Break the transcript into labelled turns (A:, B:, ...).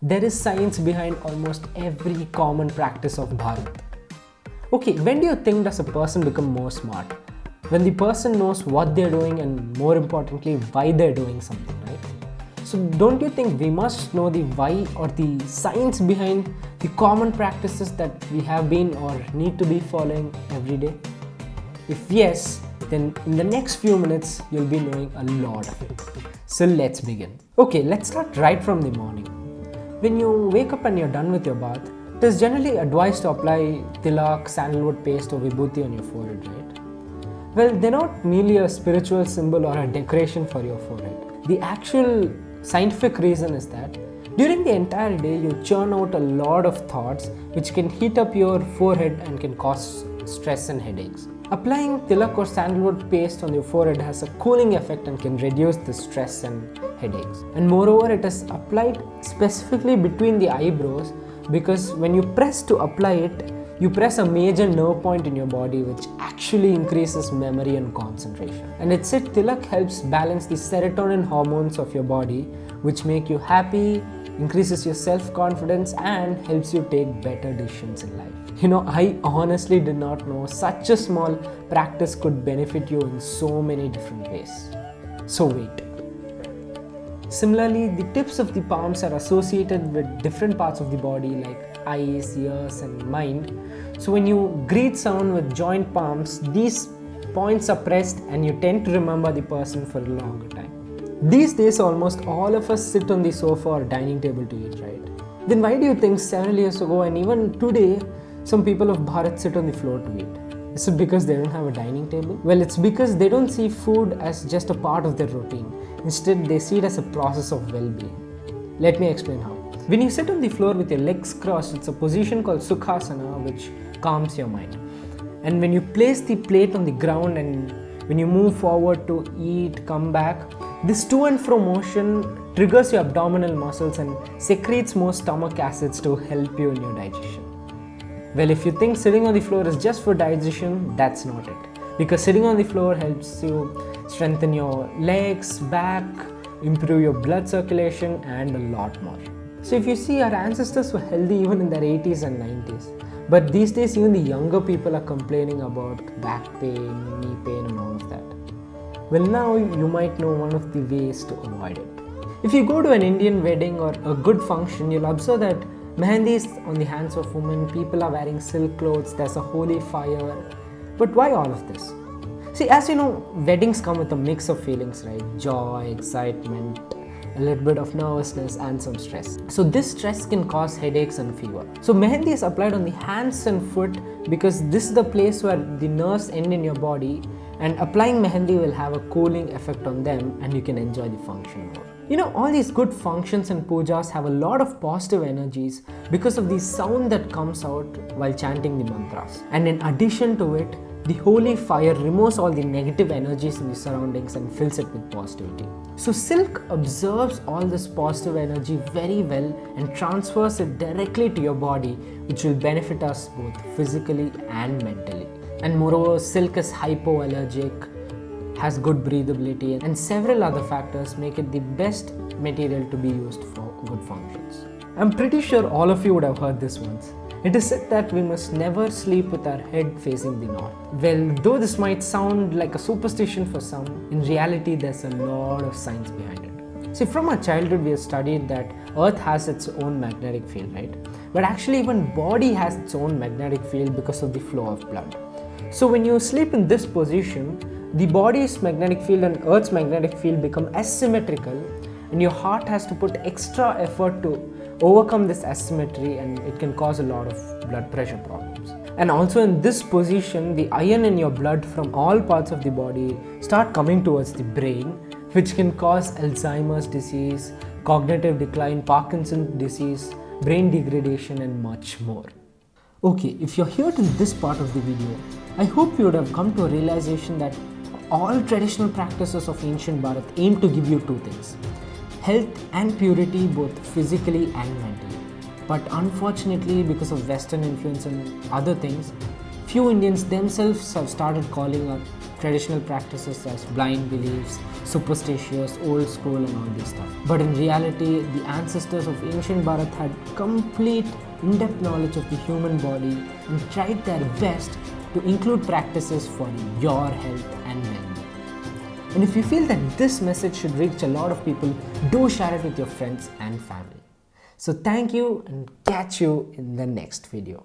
A: There is science behind almost every common practice of Bharath. Okay, when do you think does a person become more smart? When the person knows what they're doing and more importantly, why they're doing something, right? So don't you think we must know the why or the science behind the common practices that we have been or need to be following every day? If yes, then in the next few minutes, you'll be knowing a lot of it. So let's begin. Okay, let's start right from the morning. When you wake up and you're done with your bath, it is generally advised to apply Tilak, sandalwood paste or vibhuti on your forehead, right? Well, they're not merely a spiritual symbol or a decoration for your forehead. The actual scientific reason is that during the entire day, you churn out a lot of thoughts which can heat up your forehead and can cause stress and headaches. Applying Tilak or sandalwood paste on your forehead has a cooling effect and can reduce the stress and headaches. And moreover, it is applied specifically between the eyebrows because when you press to apply it, you press a major nerve point in your body which actually increases memory and concentration. And it's said Tilak helps balance the serotonin hormones of your body which make you happy, increases your self-confidence and helps you take better decisions in life. You know, I honestly did not know such a small practice could benefit you in so many different ways. So wait. Similarly, the tips of the palms are associated with different parts of the body like eyes, ears and mind. So when you greet someone with joint palms, these points are pressed and you tend to remember the person for a longer time. These days, almost all of us sit on the sofa or dining table to eat, right? Then why do you think several years ago and even today, some people of Bharat sit on the floor to eat? Is it because they don't have a dining table? Well, it's because they don't see food as just a part of their routine. Instead, they see it as a process of well-being. Let me explain how. When you sit on the floor with your legs crossed, it's a position called Sukhasana which calms your mind. And when you place the plate on the ground and when you move forward to eat, come back, this to and fro motion triggers your abdominal muscles and secretes more stomach acids to help you in your digestion. Well, if you think sitting on the floor is just for digestion, that's not it. Because sitting on the floor helps you strengthen your legs, back, improve your blood circulation and a lot more. So if you see, our ancestors were healthy even in their 80s and 90s. But these days even the younger people are complaining about back pain, knee pain and all of that. Well, now you might know one of the ways to avoid it. If you go to an Indian wedding or a good function, you'll observe that Mehendi is on the hands of women, people are wearing silk clothes, there's a holy fire. But why all of this? See, as you know, weddings come with a mix of feelings, right? Joy, excitement, a little bit of nervousness and some stress. So this stress can cause headaches and fever. So Mehendi is applied on the hands and foot because this is the place where the nerves end in your body, and applying Mehendi will have a cooling effect on them and you can enjoy the function more. You know, all these good functions and pujas have a lot of positive energies because of the sound that comes out while chanting the mantras. And in addition to it, the holy fire removes all the negative energies in the surroundings and fills it with positivity. So silk absorbs all this positive energy very well and transfers it directly to your body, which will benefit us both physically and mentally. And moreover, silk is hypoallergic, has good breathability and several other factors make it the best material to be used for good functions. I'm pretty sure all of you would have heard this once. It is said that we must never sleep with our head facing the north. Well, though this might sound like a superstition for some, in reality there's a lot of science behind it. See, from our childhood we have studied that Earth has its own magnetic field, right? But actually even body has its own magnetic field because of the flow of blood. So when you sleep in this position, the body's magnetic field and Earth's magnetic field become asymmetrical and your heart has to put extra effort to overcome this asymmetry and it can cause a lot of blood pressure problems. And also in this position, the iron in your blood from all parts of the body start coming towards the brain, which can cause Alzheimer's disease, cognitive decline, Parkinson's disease, brain degradation and much more. Okay, if you're here to this part of the video, I hope you would have come to a realization that all traditional practices of ancient Bharat aim to give you two things: health and purity both physically and mentally. But unfortunately, because of Western influence and other things, few Indians themselves have started calling traditional practices as blind beliefs, superstitious, old school and all this stuff. But in reality, the ancestors of ancient Bharat had complete in-depth knowledge of the human body and tried their best to include practices for your health and well-being. And if you feel that this message should reach a lot of people, do share it with your friends and family. So thank you and catch you in the next video.